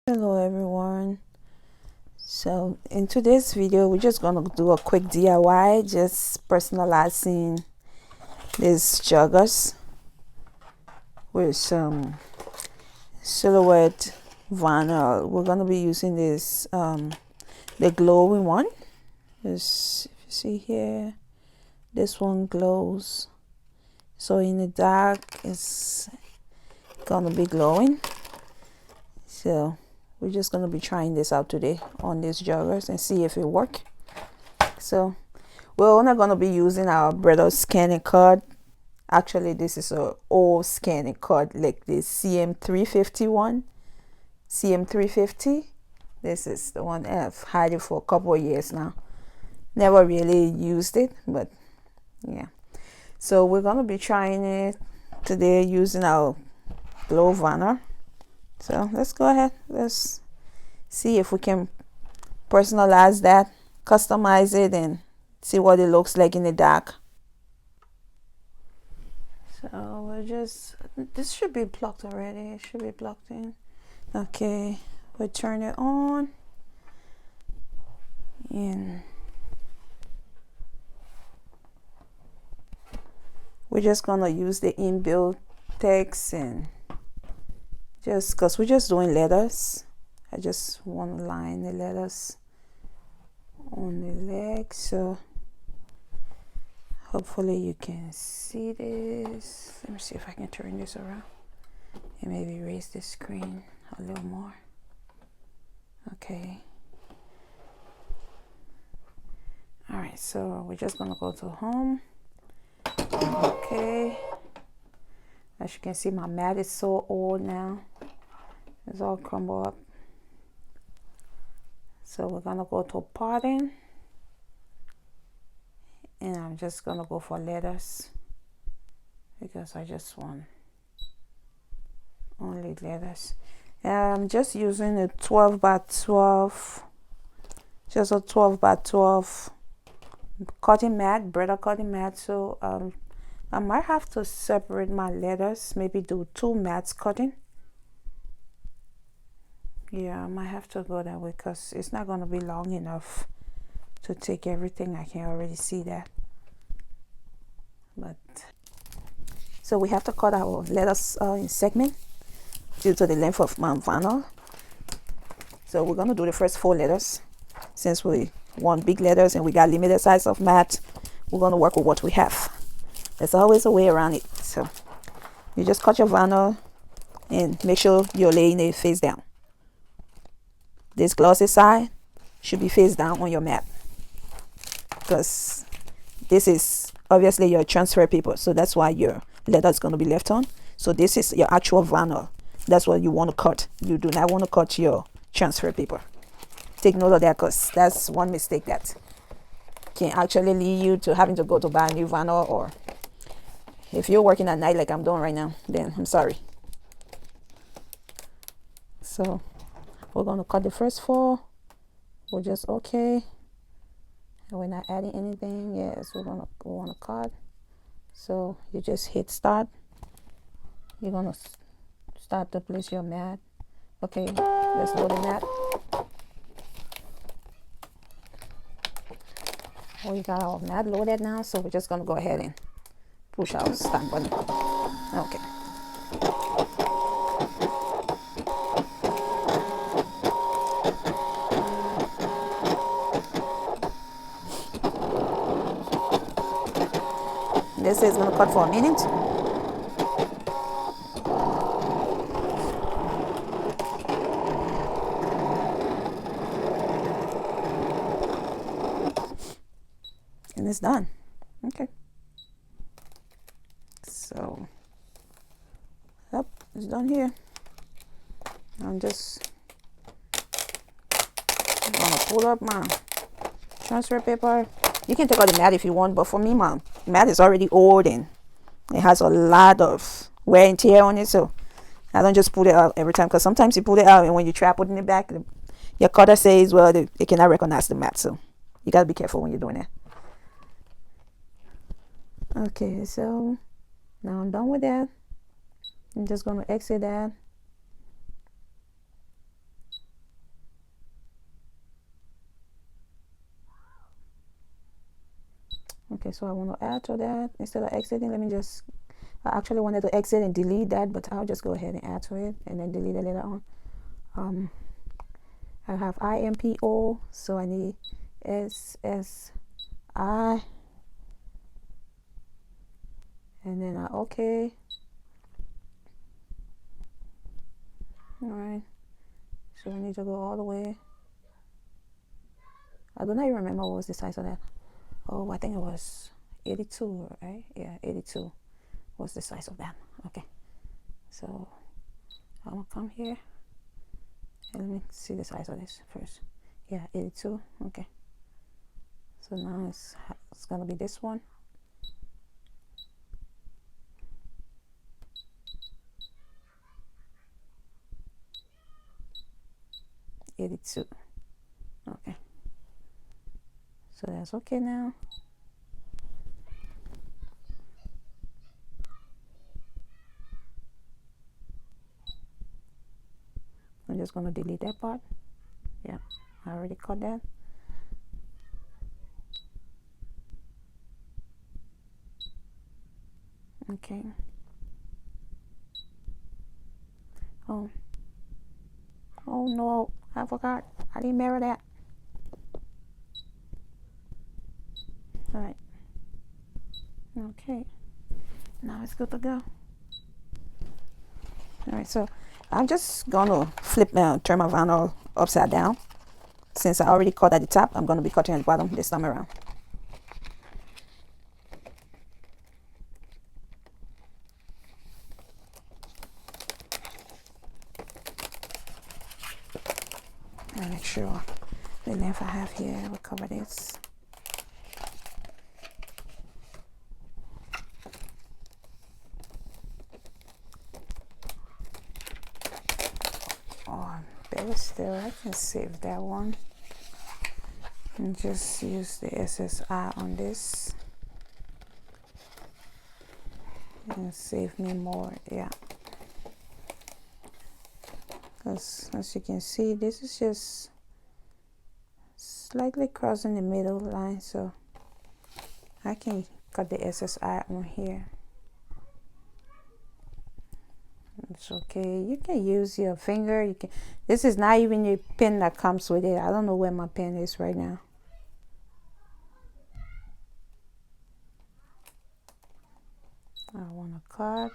Hello everyone. So in today's video we're just gonna do a quick DIY, just personalizing these joggers with some silhouette vinyl. We're gonna be using this the glowing one. Just if you see here, this one glows, so in the dark it's gonna be glowing. So we're just going to be trying this out today on these joggers and see if it works. So we're only going to be using our brother's ScanNCut. Actually, this is an old ScanNCut, like the CM350 CM350. This is the one I've had it for a couple of years now. Never really used it, but yeah. So we're going to be trying it today using our glow vinyl. So let's go ahead. Let's see if we can personalize that, customize it, and see what it looks like in the dark. So we're just, this should be plugged already. It should be plugged in. Okay, we'll turn it on. And we're just gonna use the inbuilt text, and just because we're just doing letters, I just want to line the letters on the leg, so hopefully you can see this. Let me see if I can turn this around and maybe raise the screen a little more. Okay. All right, so we're just gonna go to home. Okay. As you can see, my mat is so old now. It's all crumbled up. So we're gonna go to pattern, and I'm just gonna go for letters because I just want only letters. I'm just using a 12 by 12, just a 12 by 12 cutting mat, brother cutting mat. So I might have to separate my letters, maybe do 2 mats cutting. Yeah, I might have to go that way because it's not going to be long enough to take everything. I can already see that. But so we have to cut our letters in segment due to the length of my vinyl. So we're going to do the first 4 letters. Since we want big letters and we got limited size of mat, we're going to work with what we have. There's always a way around it. So you just cut your vinyl and make sure you're laying it face down. This glossy side should be face down on your mat, because this is obviously your transfer paper, so that's why your letter is going to be left on. So this is your actual vinyl. That's what you want to cut. You do not want to cut your transfer paper. Take note of that, because that's one mistake that can actually lead you to having to go to buy a new vinyl, or if you're working at night like I'm doing right now, then I'm sorry. So we're going to cut the first 4. We're just okay. And we're not adding anything. Yes, we want to cut. So you just hit start. You're going to start to place your mat. Okay, let's load the mat. We got our mat loaded now, so we're just going to go ahead and push our start button. Okay. This is going to cut for a minute. And it's done. Okay. So, yep, it's done here. I'm just going to pull up my transfer paper. You can take out the mat if you want, but for me, my mat is already old and it has a lot of wear and tear on it, so I don't just pull it out every time, because sometimes you pull it out and when you try putting it back, your cutter says, well, it cannot recognize the mat, so you gotta be careful when you're doing that. Okay, so now I'm done with that. I'm just gonna exit that. Okay, so I want to add to that. Instead of exiting, let me just, I actually wanted to exit and delete that, but I'll just go ahead and add to it and then delete it later on. I have IMPO, so I need SSI, and then okay. All right, so we need to go all the way. I don't even remember what was the size of that. Oh, I think it was 82, right? Yeah, 82 was the size of that. Okay, so I'm gonna come here and let me see the size of this first. Yeah, 82. Okay, so now it's gonna be this one. 82. Okay, so that's okay now. I'm just gonna delete that part. Yeah, I already cut that. Okay. Oh no, I forgot. I didn't mirror that. All right. Okay, now it's good to go. All right, so I'm just gonna turn my vinyl upside down. Since I already cut at the top, I'm gonna be cutting at the bottom this time around. And make sure the length I have here will cover this. Oh, better still, I can save that one and just use the SSI on this and save me more. Yeah, because as you can see, this is just slightly crossing the middle line, so I can cut the SSI on here. It's okay. You can use your finger. You can. This is not even your pen that comes with it. I don't know where my pen is right now. I want to cut.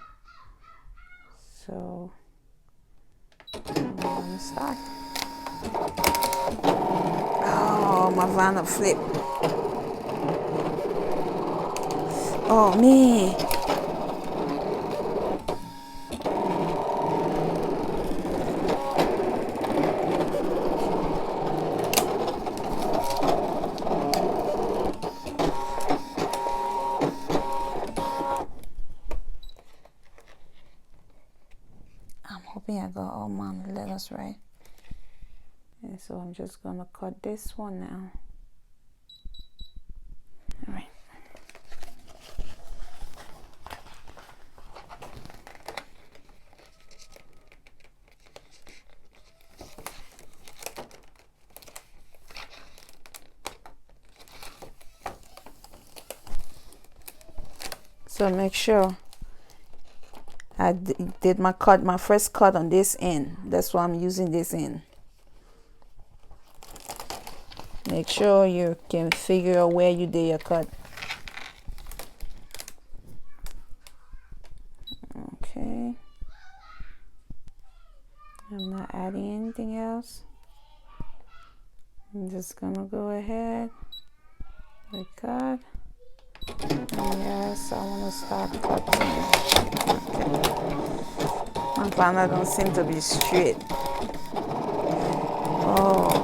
So I'm gonna start. Oh, my vinyl flip. Oh me. I'm hoping I got all my letters right. And so I'm just gonna cut this one now. All right. So make sure I did my first cut on this end. That's why I'm using this end. Make sure you can figure out where you did your cut. Okay. I'm not adding anything else. I'm just gonna go ahead and cut. And yes, I want to start cutting. Okay. My vinyl don't seem to be straight. Oh.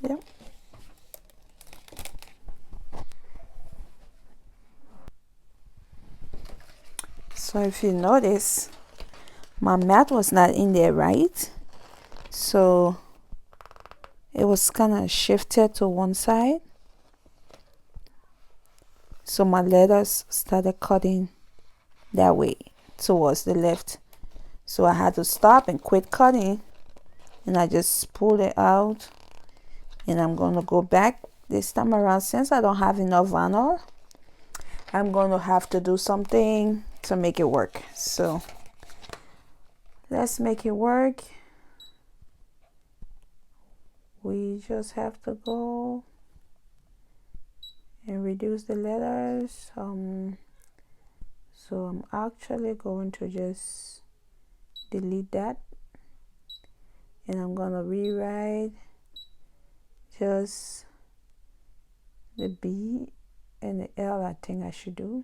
Yep. So if you notice, my mat was not in there, right? So it was kind of shifted to one side, so my letters started cutting that way towards the left. So I had to stop and quit cutting, and I just pulled it out, and I'm going to go back this time around. Since I don't have enough vinyl, I'm going to have to do something to make it work. So let's make it work. We just have to go and reduce the letters. So I'm actually going to just delete that, and I'm gonna rewrite just the B and the L. I think I should do,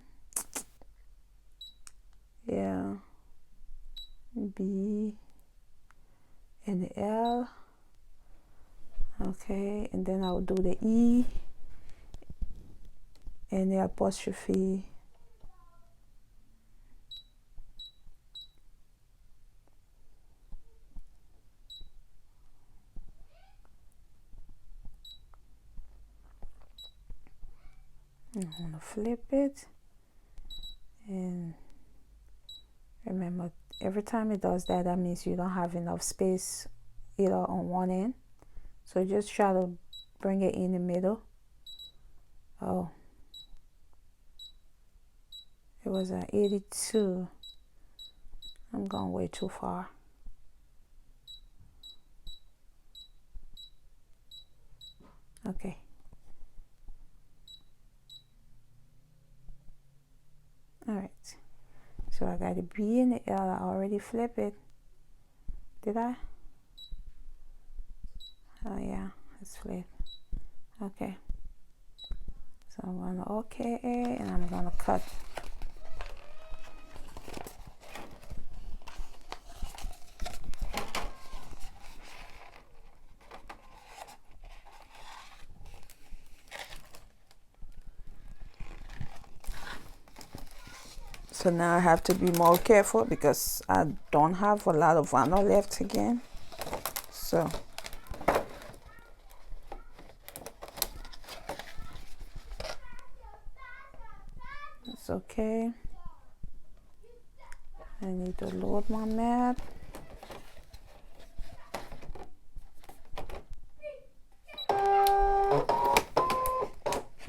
yeah, B and the L. Okay, and then I'll do the E and the apostrophe. I'm gonna flip it, and remember, every time it does that, that means you don't have enough space either on one end. So just try to bring it in the middle. Oh, it was at 82. I'm going way too far. Okay. All right. So I got the B and the L. I already flipped it. Did I? Oh yeah, it's flipped. Okay. So I'm gonna OK, and I'm gonna cut. So now I have to be more careful because I don't have a lot of vinyl left again. So it's okay. I need to load my mat.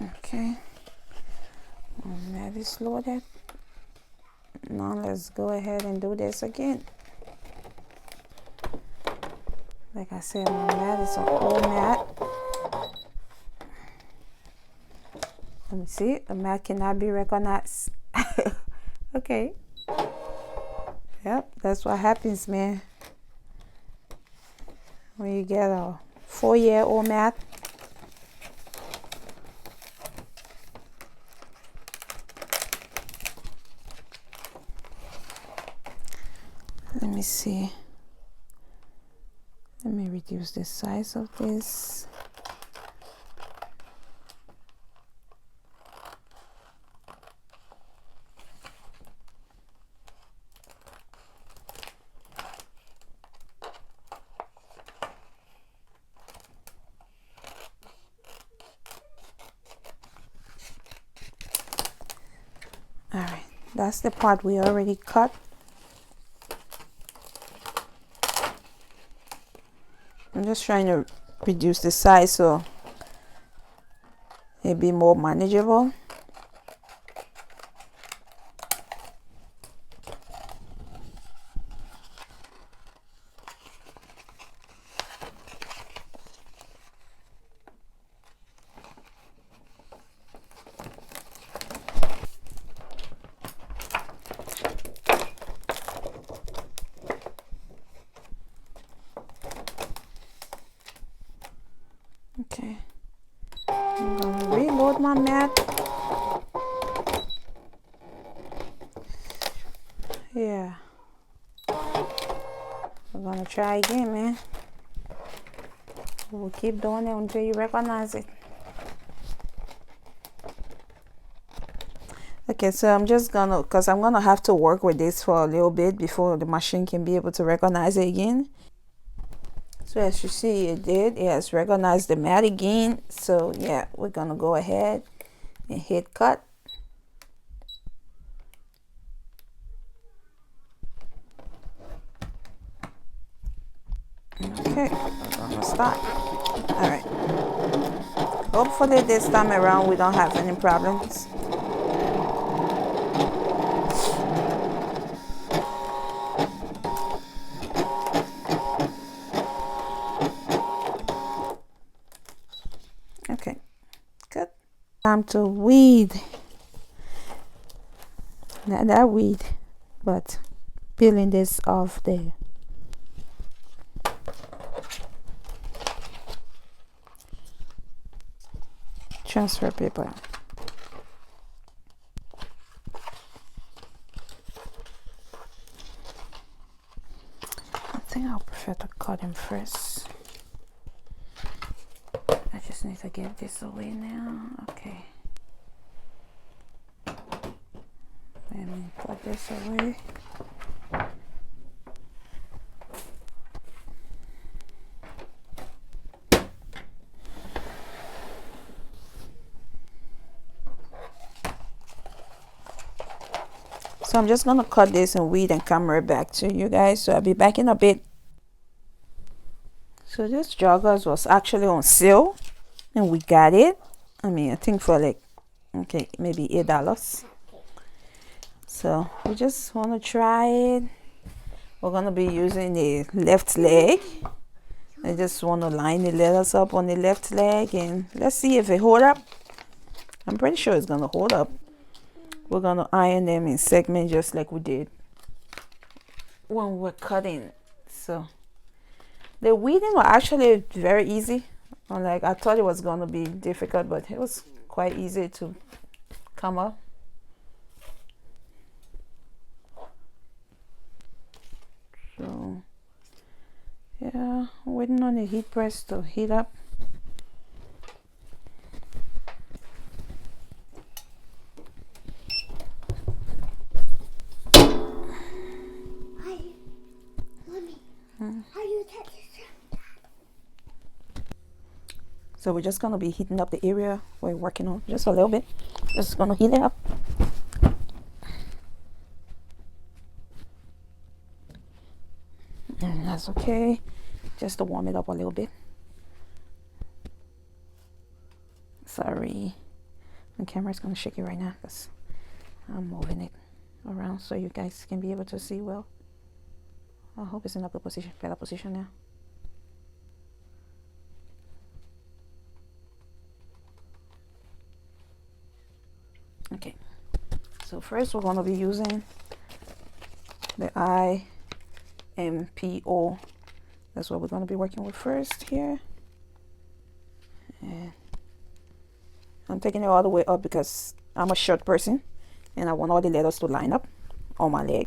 Okay, my mat is loaded. Now let's go ahead and do this again. Like I said, my mat is an old mat. Let me see, the mat cannot be recognized. Okay. Yep, that's what happens, man. When you get a 4-year-old mat. Let me see. Let me reduce the size of this. All right, that's the part we already cut. I'm just trying to reduce the size so it'll be more manageable. Okay, I'm gonna reload my mat. Yeah, we're gonna try again, man. We'll keep doing it until you recognize it. Okay, so I'm just gonna, because I'm gonna have to work with this for a little bit before the machine can be able to recognize it again. So as you see, it has recognized the mat again. So yeah, we're gonna go ahead and hit cut. Okay, we're gonna start. All right. Hopefully this time around we don't have any problems. Okay, good. Time to weed. Not that weed, but peeling this off the transfer paper. I think I'll prefer to cut him first. I just need to get this away now. Okay. Let me put this away. So I'm just gonna cut this and weed and come right back to you guys. So I'll be back in a bit. So this joggers was actually on sale and we got it. I mean, I think for like, okay, maybe $8. So we just want to try it. We're gonna be using the left leg. I just want to line the letters up on the left leg and let's see if it hold up. I'm pretty sure it's gonna hold up. We're gonna iron them in segments just like we did when we're cutting. So the weeding was actually very easy. Like I thought it was gonna be difficult, but it was quite easy to come up. So yeah, waiting on the heat press to heat up. So we're just gonna be heating up the area we're working on just a little bit. Just gonna heat it up. And that's okay. Just to warm it up a little bit. Sorry. The camera's gonna shake it right now because I'm moving it around so you guys can be able to see well. I hope it's in a good position, better position now. Okay, so first we're going to be using the IMPO. That's what we're going to be working with first here. And I'm taking it all the way up because I'm a short person and I want all the letters to line up on my leg.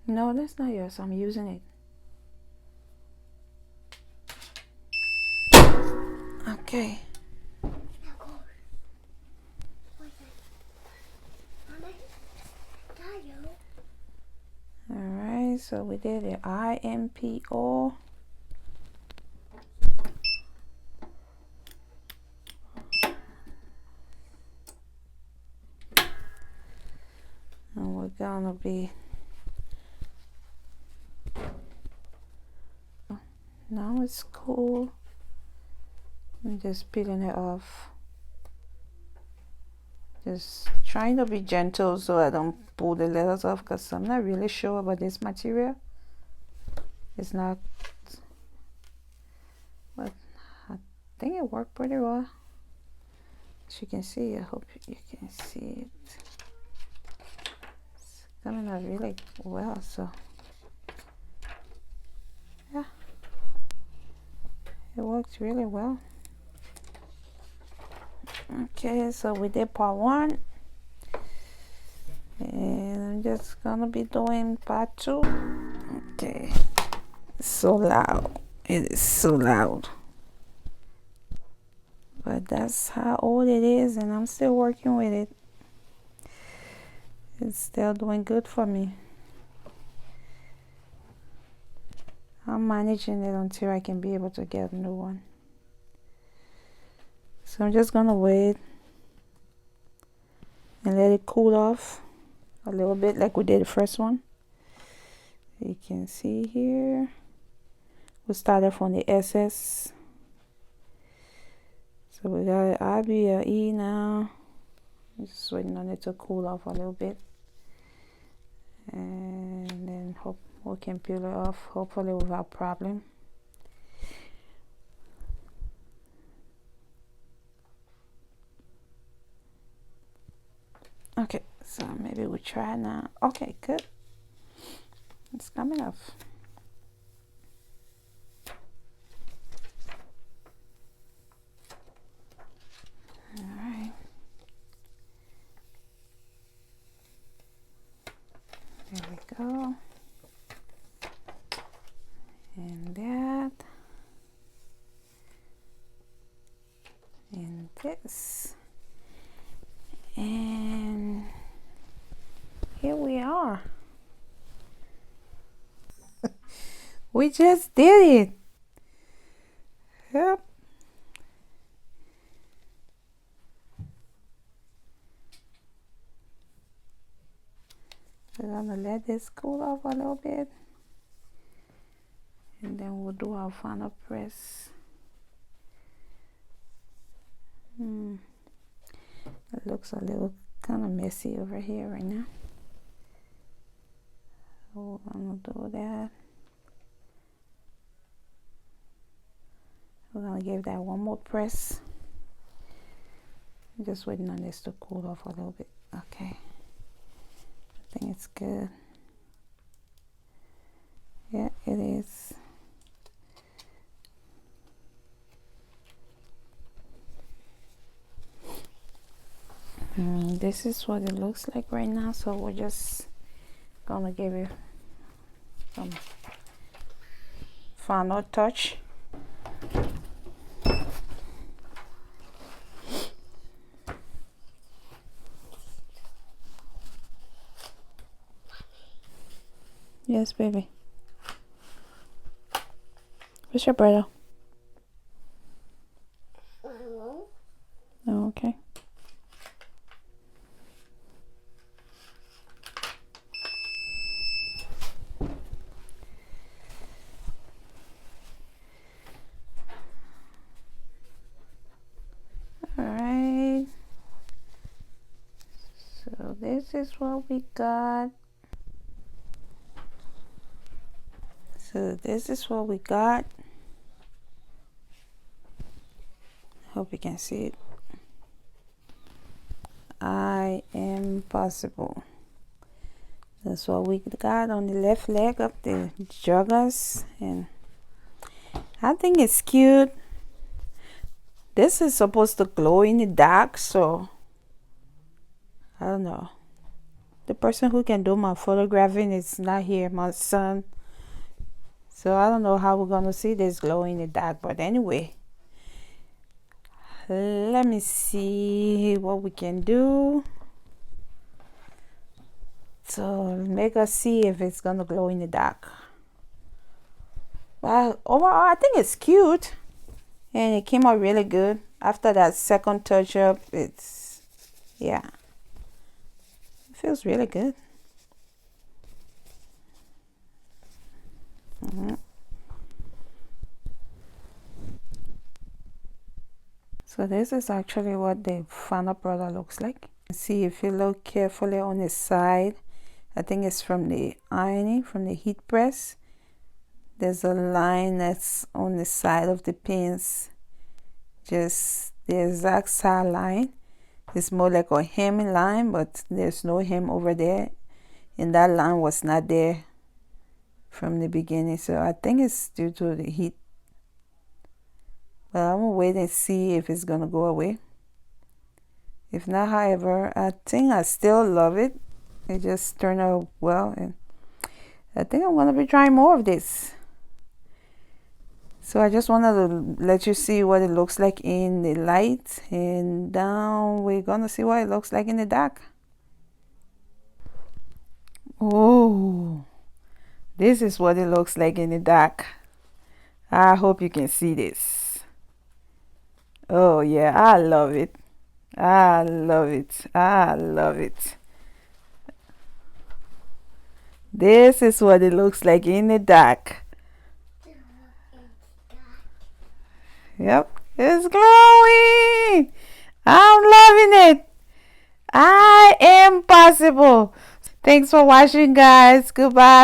No, that's not yours. I'm using it. Okay. Alright, so we did the IMPO. And we're gonna be now it's cool. I'm just peeling it off. Just trying to be gentle so I don't pull the letters off because I'm not really sure about this material. It's not, but I think it worked pretty well. As you can see, I hope you can see it. It's coming out really well, so yeah, it works really well. Okay, so we did part 1 and I'm just gonna be doing part 2. Okay, it's so loud, it is so loud, but that's how old it is and I'm still working with it. It's still doing good for me. I'm managing it until I can be able to get a new one. So I'm just gonna wait and let it cool off a little bit like we did the first one. You can see here we started from the SS. So we got an IB, a E now. I'm just waiting on it to cool off a little bit. And then hope we can peel it off, hopefully without problem. Okay, so maybe we try now. Okay, good. It's coming off. All right. There we go. And that. And this. And here we are. We just did it. Yep. We're gonna let this cool off a little bit. And then we'll do our final press. It looks a little kind of messy over here right now. So I'm gonna do that. We're gonna give that one more press. I'm just waiting on this to cool off a little bit. Okay. I think it's good. Yeah, it is. This is what it looks like right now, so we're just gonna give it some final touch. Yes, baby. Where's your brother? Oh, okay. Alright. So this is what we got. Hope you can see it. I am possible. That's what we got on the left leg of the joggers, and I think it's cute. This is supposed to glow in the dark, so I don't know. The person who can do my photographing is not here, my son. So I don't know how we're gonna see this glow in the dark, but anyway, let me see what we can do to make us see if it's gonna glow in the dark. Well, overall I think it's cute and it came out really good. After that second touch up, it's, yeah, it feels really good. So this is actually what the final product looks like. See, if you look carefully on the side, I think it's from the ironing, from the heat press, there's a line that's on the side of the pins, just the exact side line. It's more like a hemming line, but there's no hem over there, and that line was not there from the beginning, so I think it's due to the heat. But I'm gonna wait and see if it's gonna go away. If not, however, I think I still love it. It just turned out well, and I think I'm gonna be trying more of this. So I just wanted to let you see what it looks like in the light, and now we're gonna see what it looks like in the dark. Oh, this is what it looks like in the dark. I hope you can see this. Oh yeah, I love it. I love it. I love it. This is what it looks like in the dark. Yep, it's glowing. I'm loving it. I am possible. Thanks for watching, guys. Goodbye.